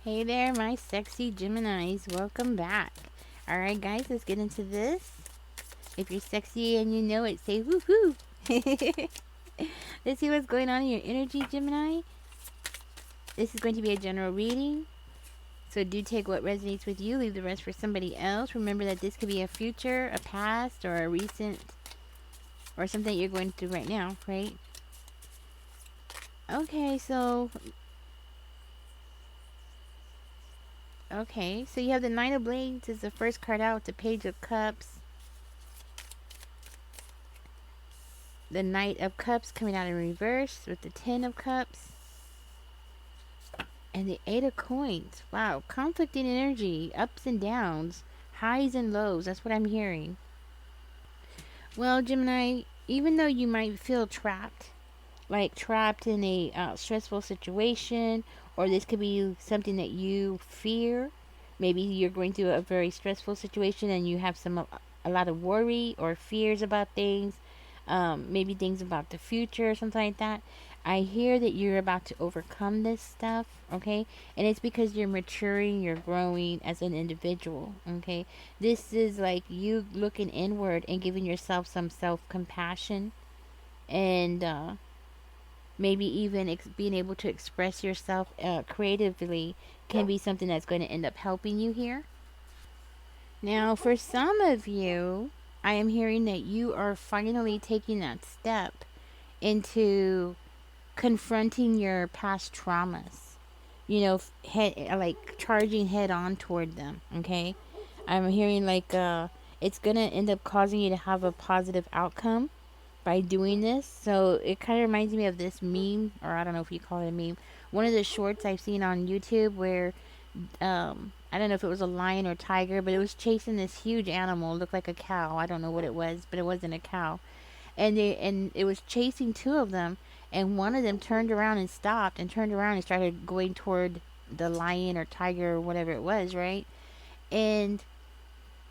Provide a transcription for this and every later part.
Hey there, my sexy Geminis. Welcome back. Alright, guys, let's get into this. If you're sexy and you know it, say woohoo. Let's see what's going on in your energy, Gemini. This is going to be a general reading. So do take what resonates with you, leave the rest for somebody else. Remember that this could be a future, a past, or a recent, or something you're going through right now, right? Okay, so you have the Nine of Blades is the first card out, the Page of Cups, the Knight of Cups coming out in reverse with the Ten of Cups, and the Eight of Coins. Wow, conflicting energy, ups and downs, highs and lows. That's what I'm hearing. Well, Gemini, even though you might feel trapped, like trapped in a stressful situation, or this could be something that you fear. Maybe you're going through a very stressful situation and you have a lot of worry or fears about things, maybe things about the future or something like that. I hear that you're about to overcome this stuff, okay? And it's because you're maturing, you're growing as an individual, okay? This is like you looking inward and giving yourself some self compassion and maybe even being able to express yourself creatively can be something that's going to end up helping you here. Now, for some of you, I am hearing that you are finally taking that step into confronting your past traumas. You know, like charging head on toward them. Okay, I'm hearing like it's gonna end up causing you to have a positive outcome by doing this. So it kind of reminds me of this meme, or I don't know if you call it a meme. One of the shorts I've seen on YouTube where I don't know if it was a lion or tiger, but it was chasing this huge animal. It looked like a cow. I don't know what it was, but it wasn't a cow. And it was chasing two of them, and one of them turned around and stopped, and turned around and started going toward the lion or tiger or whatever it was, right? And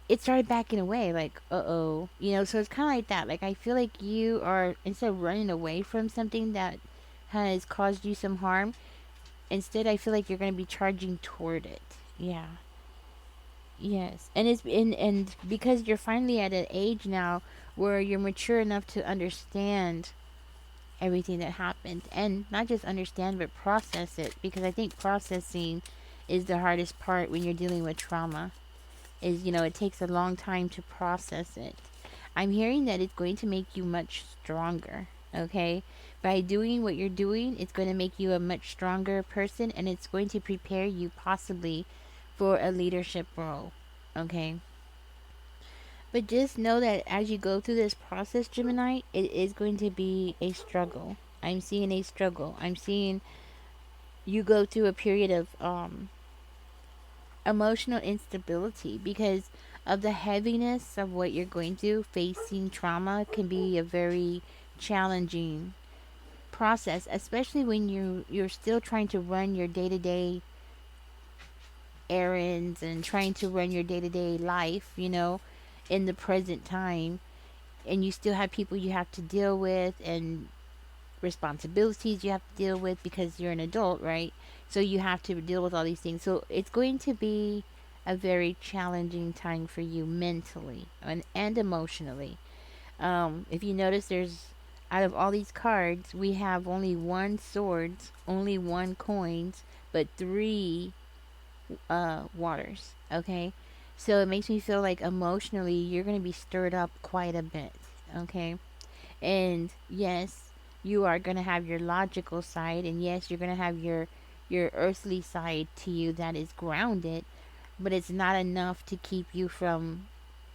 it started backing away, like, uh-oh. So it's kind of like that. Like, I feel like you are, instead of running away from something that has caused you some harm, instead I feel like you're going to be charging toward it. Yeah. Yes. And because you're finally at an age now where you're mature enough to understand everything that happened, and not just understand but process it, because I think processing is the hardest part when you're dealing with trauma. Is, it takes a long time to process it. I'm hearing that it's going to make you much stronger, okay? By doing what you're doing, it's going to make you a much stronger person, and it's going to prepare you possibly for a leadership role, okay? But just know that as you go through this process, Gemini, it is going to be a struggle. I'm seeing a struggle. I'm seeing you go through a period of emotional instability because of the heaviness of what you're going through. Facing trauma can be a very challenging process, especially when you're still trying to run your day-to-day errands and trying to run your day-to-day life, in the present time, and you still have people you have to deal with and responsibilities you have to deal with because you're an adult, right? So you have to deal with all these things. So it's going to be a very challenging time for you mentally and emotionally. If you notice, there's out of all these cards, we have only one swords, only one coins, but three waters. Okay, so it makes me feel like emotionally you're going to be stirred up quite a bit. Okay, and yes, you are going to have your logical side, and yes, you're going to have your earthly side to you that is grounded, but it's not enough to keep you from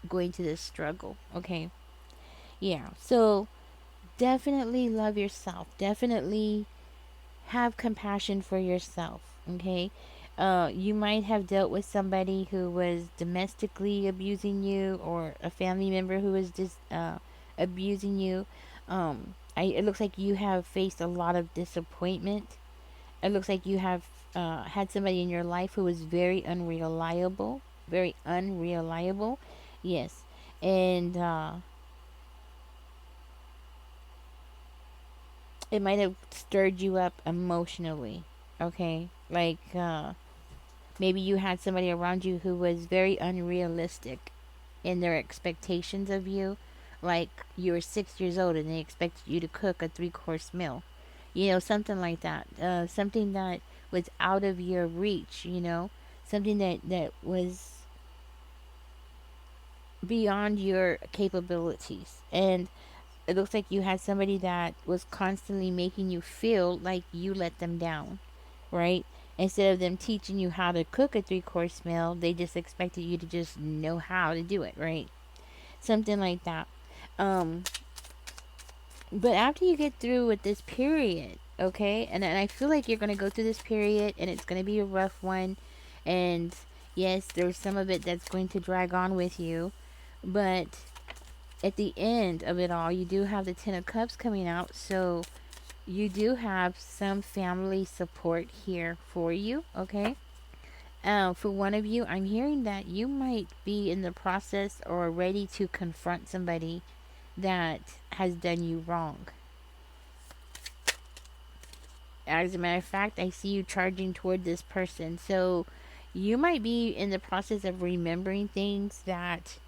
going to this struggle. Okay, yeah. So definitely love yourself. Definitely have compassion for yourself. Okay. You might have dealt with somebody who was domestically abusing you, or a family member who was just abusing you. It looks like you have faced a lot of disappointment. It looks like you have had somebody in your life who was very unreliable, very unreliable. Yes, and it might have stirred you up emotionally. Okay, like Maybe you had somebody around you who was very unrealistic in their expectations of you. Like you were 6 years old and they expected you to cook a 3 course meal. Something like that. Something that was out of your reach, something that was beyond your capabilities. And it looks like you had somebody that was constantly making you feel like you let them down, right? Instead of them teaching you how to cook a 3 course meal, they just expected you to just know how to do it, right? Something like that. Um, but after you get through with this period, okay, and I feel like you're going to go through this period and it's going to be a rough one. And yes, there's some of it that's going to drag on with you. But at the end of it all, you do have the Ten of Cups coming out. So you do have some family support here for you, okay? For one of you, I'm hearing that you might be in the process or ready to confront somebody that has done you wrong. As a matter of fact, I see you charging toward this person. So you might be in the process of remembering things that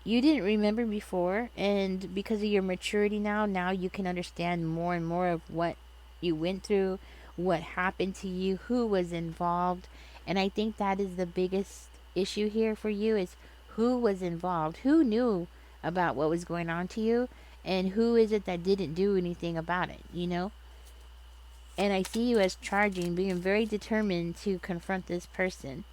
you didn't remember before, and because of your maturity now you can understand more and more of what you went through, what happened to you, who was involved. And I think that is the biggest issue here for you, is who was involved, who knew about what was going on to you, and who is it that didn't do anything about it. And I see you as charging, being very determined to confront this person.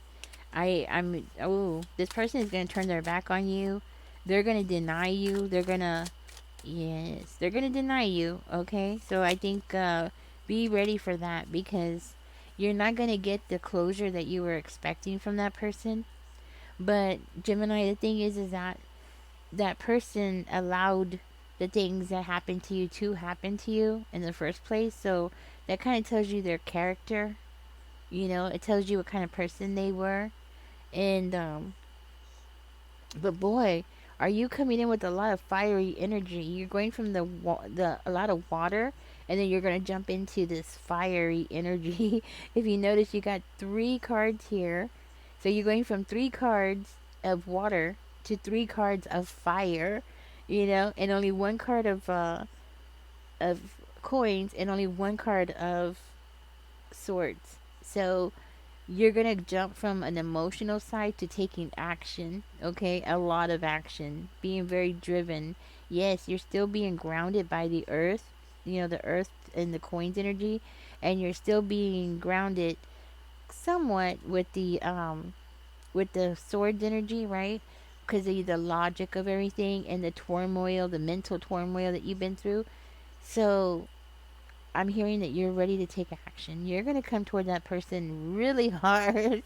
This person is going to turn their back on you. They're going to deny you. They're going to deny you. Okay. So I think, be ready for that, because you're not going to get the closure that you were expecting from that person. But Gemini, the thing is that that person allowed the things that happened to happen to you in the first place. So that kind of tells you their character. It tells you what kind of person they were. And but boy, are you coming in with a lot of fiery energy. You're going from the a lot of water, and then you're going to jump into this fiery energy. If you notice, you got 3 cards here. So you're going from 3 cards of water to 3 cards of fire, and only 1 card of coins, and only 1 card of swords. So you're going to jump from an emotional side to taking action, okay? A lot of action, being very driven. Yes, you're still being grounded by the earth, the earth and the coins energy, and you're still being grounded somewhat with the swords energy, right? Because of the logic of everything and the turmoil, the mental turmoil that you've been through. So I'm hearing that you're ready to take action. You're gonna come toward that person really hard.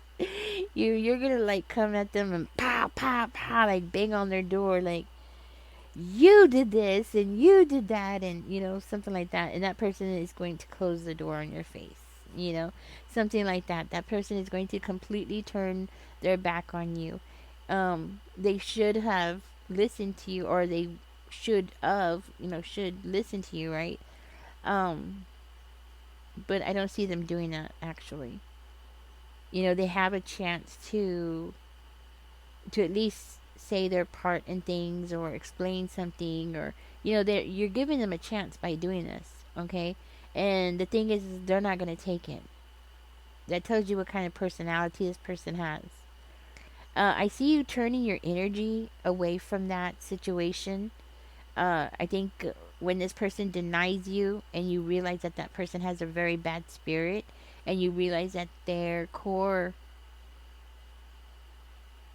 You're gonna like come at them and pow pow pow, like bang on their door, like you did this and you did that, and something like that. And that person is going to close the door on your face. You know, something like that. That person is going to completely turn their back on you. They should have listened to you, or they should listen to you, right? Um, but I don't see them doing that actually. They have a chance to at least say their part in things or explain something, or you're giving them a chance by doing this, okay? And the thing is they're not going to take it. That tells you what kind of personality this person has. I see you turning your energy away from that situation. I think when this person denies you and you realize that that person has a very bad spirit, and you realize that their core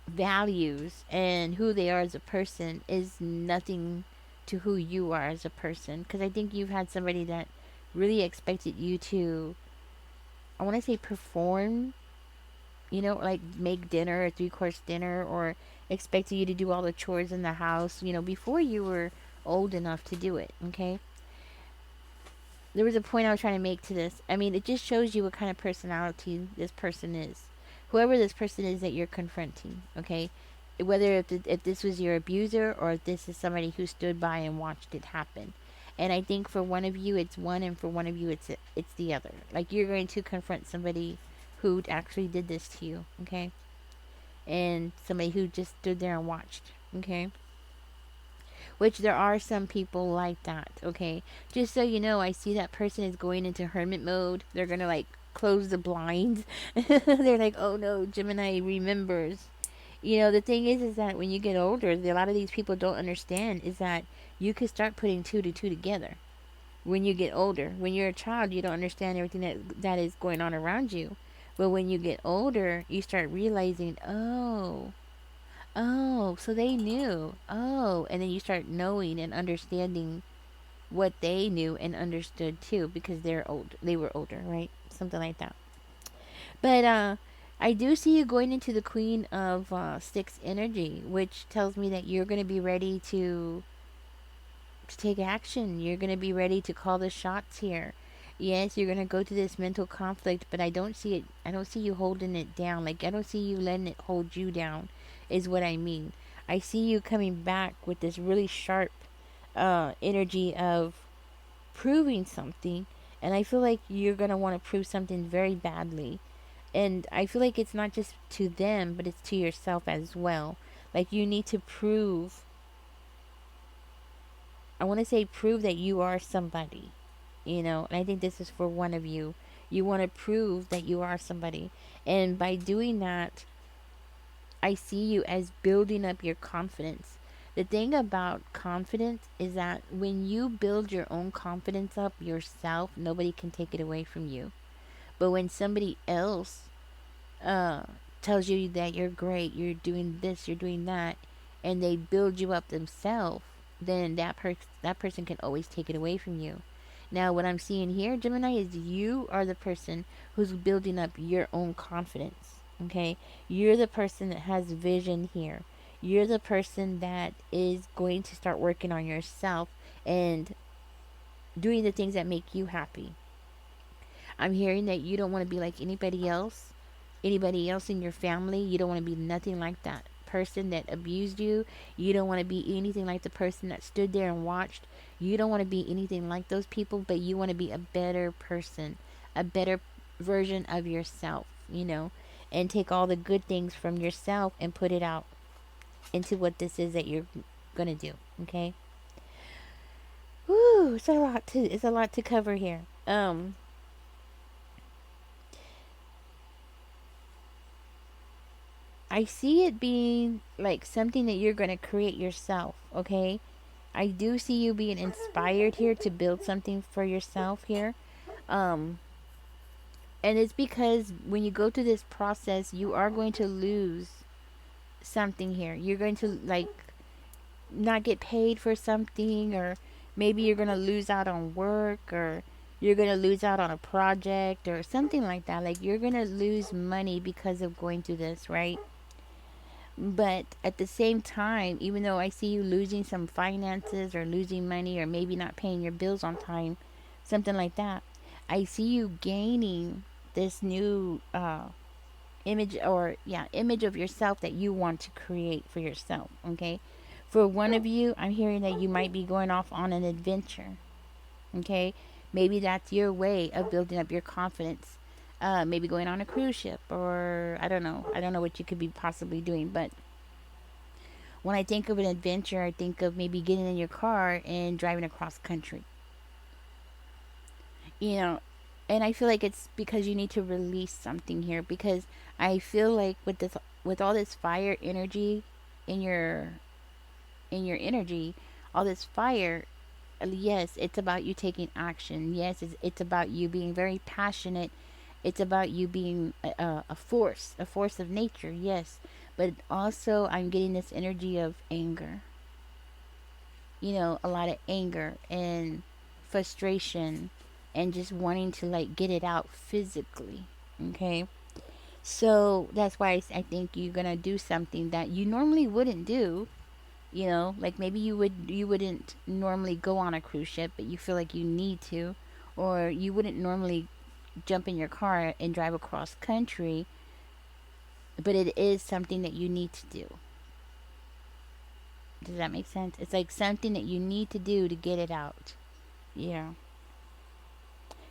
values and who they are as a person is nothing to who you are as a person. Because I think you've had somebody that really expected you to, I want to say, perform, like make dinner, a 3 course dinner, or expected you to do all the chores in the house, before you were old enough to do it, okay? There was a point I was trying to make to this. I mean, it just shows you what kind of personality this person is. Whoever this person is that you're confronting, okay? Whether if this was your abuser, or if this is somebody who stood by and watched it happen. And I think for one of you it's one, and for one of you it's the other. Like, you're going to confront somebody who actually did this to you, okay? And somebody who just stood there and watched, okay? Which there are some people like that, okay? Just so you know, I see that person is going into hermit mode. They're gonna like close the blinds. They're like, oh no, Gemini remembers. You know, the thing is that when you get older, a lot of these people don't understand is that you could start putting two to two together when you get older. When you're a child, you don't understand everything that is going on around you. But when you get older, you start realizing, oh, so they knew. Oh, and then you start knowing and understanding what they knew and understood too because they're old. They were older, right? Something like that. But I do see you going into the Queen of Sticks energy, which tells me that you're going to be ready to take action. You're going to be ready to call the shots here. Yes, you're going to go to this mental conflict, but I don't see it. I don't see you holding it down. Like, I don't see you letting it hold you down, is what I mean. I see you coming back with this really sharp energy of proving something. And I feel like you're going to want to prove something very badly. And I feel like it's not just to them, but it's to yourself as well. Like, you need to prove, I want to say, prove that you are somebody, you know. And I think this is for one of you. You want to prove that you are somebody. And by doing that, I see you as building up your confidence. The thing about confidence is that when you build your own confidence up yourself, nobody can take it away from you. But when somebody else uh, tells you that you're great, you're doing this, you're doing that, and they build you up themselves, then that person can always take it away from you. Now, what I'm seeing here, Gemini, is you are the person who's building up your own confidence. Okay, you're the person that has vision here. You're the person that is going to start working on yourself and doing the things that make you happy. I'm hearing that you don't want to be like anybody else in your family. You don't want to be nothing like that person that abused you. You don't want to be anything like the person that stood there and watched. You don't want to be anything like those people, but you want to be a better person, a better version of yourself, you know, and take all the good things from yourself and put it out into what this is that you're going to do, okay? Woo, it's a lot to cover here. I see it being like something that you're going to create yourself, okay? I do see you being inspired here to build something for yourself here. Um, and it's because when you go through this process, you are going to lose something here. You're going to like not get paid for something, or maybe you're going to lose out on work, or you're going to lose out on a project or something like that. Like, you're going to lose money because of going through this, right? But at the same time, even though I see you losing some finances or losing money or maybe not paying your bills on time, something like that, I see you gaining this new image, or yeah, image of yourself that you want to create for yourself, okay? For one of you, I'm hearing that you might be going off on an adventure, okay? Maybe that's your way of building up your confidence. Maybe going on a cruise ship, or I don't know. I don't know what you could be possibly doing, but when I think of an adventure, I think of maybe getting in your car and driving across country. You know, and I feel like it's because you need to release something here, because I feel like with all this fire energy in your energy, all this fire, yes, it's about you taking action. Yes, it's about you being very passionate. It's about you being a force of nature, yes. But also, I'm getting this energy of anger. You know, a lot of anger and frustration and just wanting to like get it out physically. Okay. So that's why I think you're gonna do something that you normally wouldn't do. You know, like maybe you wouldn't normally go on a cruise ship, but you feel like you need to, or you wouldn't normally jump in your car and drive across country, but it is something that you need to do. Does that make sense? It's like something that you need to do to get it out. Yeah.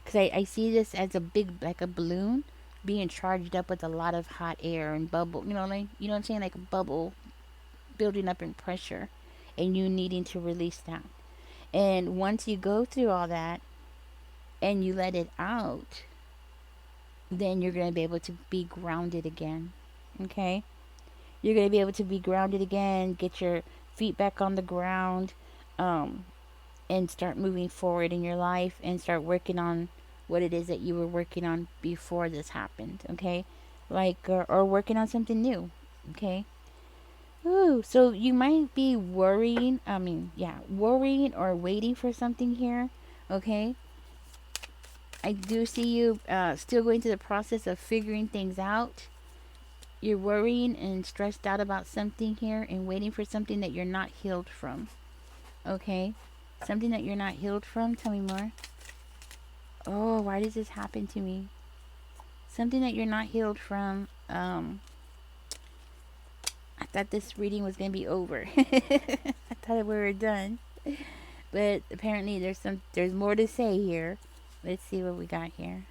Because I see this as a big, like a balloon. being charged up with a lot of hot air and bubble, like, you know what I'm saying, like a bubble building up in pressure, and you needing to release that. And once you go through all that and you let it out, then you're going to be able to be grounded again. Okay? You're going to be able to be grounded again, get your feet back on the ground, um, and start moving forward in your life and start working on what it is that you were working on before this happened. Okay? Like, or working on something new. Okay? Ooh, so you might be worrying. I mean, yeah, worrying or waiting for something here. Okay? I do see you still going through the process of figuring things out. You're worrying and stressed out about something here and waiting for something that you're not healed from. Okay? Something that you're not healed from. Tell me more. Oh, why does this happen to me? Something that you're not healed from. I thought this reading was going to be over. I thought we were done. But apparently there's more to say here. Let's see what we got here.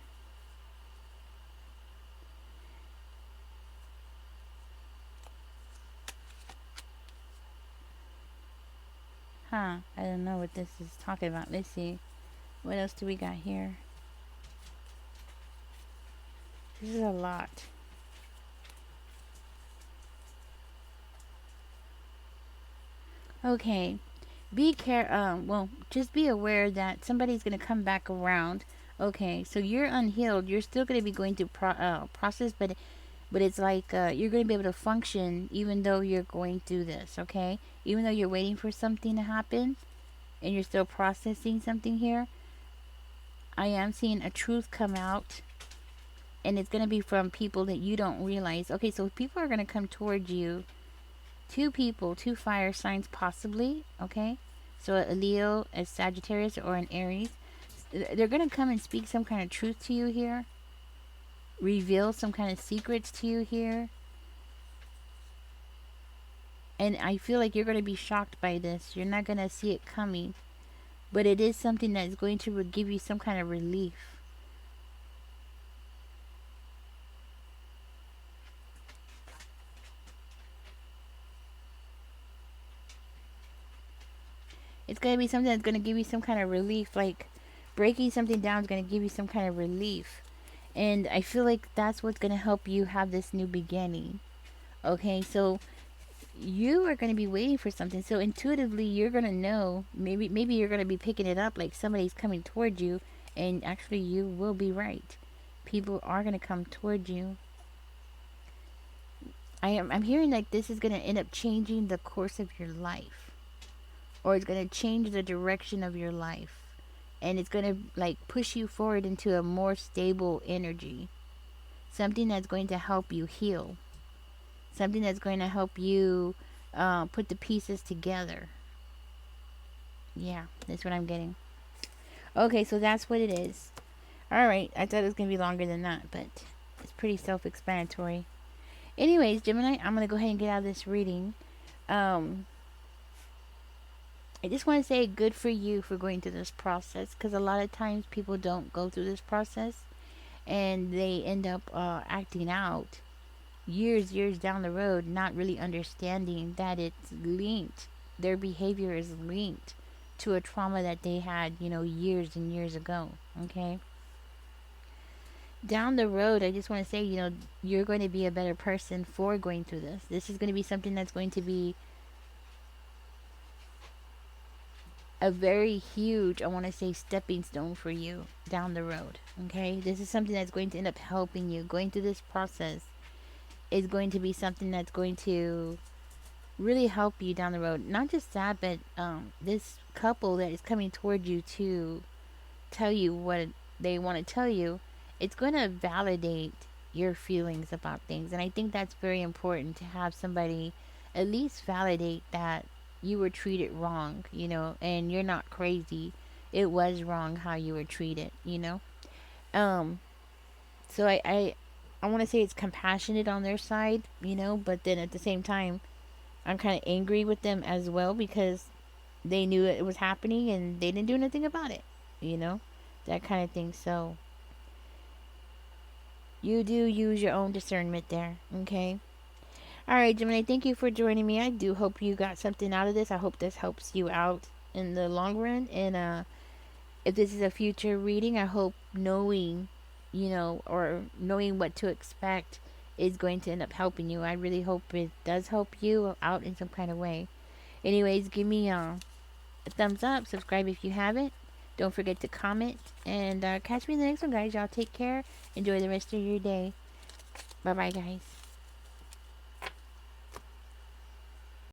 Huh, I don't know what this is talking about. Let's see. What else do we got here? This is a lot. Okay. Well, just be aware that somebody's going to come back around. Okay, so you're unhealed. You're still going to be going through process, but it's like you're going to be able to function even though you're going through this, okay? Even though you're waiting for something to happen and you're still processing something here, I am seeing a truth come out, and it's going to be from people that you don't realize. Okay, so people are going to come towards you. Two people, two fire signs possibly, okay? So a Leo, a Sagittarius, or an Aries. They're going to come and speak some kind of truth to you here. Reveal some kind of secrets to you here. And I feel like you're going to be shocked by this. You're not going to see it coming. But it is something that is going to give you some kind of relief. It's going to be something that's going to give you some kind of relief. Like breaking something down is going to give you some kind of relief. And I feel like that's what's going to help you have this new beginning. Okay, so you are going to be waiting for something. So intuitively, you're going to know. Maybe you're going to be picking it up like somebody's coming towards you, and actually, you will be right. People are going to come towards you. I'm hearing like this is going to end up changing the course of your life, or it's going to change the direction of your life, and it's going to like push you forward into a more stable energy. Something that's going to help you heal. Something that's going to help you put the pieces together. Yeah, that's what I'm getting. Okay, so that's what it is. Alright, I thought it was going to be longer than that, but it's pretty self-explanatory. Anyways, Gemini, I'm going to go ahead and get out of this reading. I just want to say good for you for going through this process, because a lot of times people don't go through this process and they end up acting out years down the road, not really understanding that it's linked. Their behavior is linked to a trauma that they had, years and years ago. Okay. Down the road, I just want to say, you're going to be a better person for going through this. This is going to be something that's going to be a very huge, I want to say, stepping stone for you down the road. Okay. This is something that's going to end up helping you. Going through this process is going to be something that's going to really help you down the road. Not just that, but this couple that is coming toward you to tell you what they want to tell you, it's going to validate your feelings about things. And I think that's very important, to have somebody at least validate that you were treated wrong, and you're not crazy. It was wrong how you were treated, So I want to say it's compassionate on their side, but then at the same time, I'm kind of angry with them as well, because they knew it was happening and they didn't do anything about it, that kind of thing. So You do use your own discernment there, okay? All right, Gemini, thank you for joining me. I do hope you got something out of this. I hope this helps you out in the long run. And if this is a future reading, I hope knowing, or knowing what to expect is going to end up helping you. I really hope it does help you out in some kind of way. Anyways, give me a thumbs up, subscribe if you haven't. Don't forget to comment, and catch me in the next one, guys. Y'all take care. Enjoy the rest of your day. Bye bye, guys.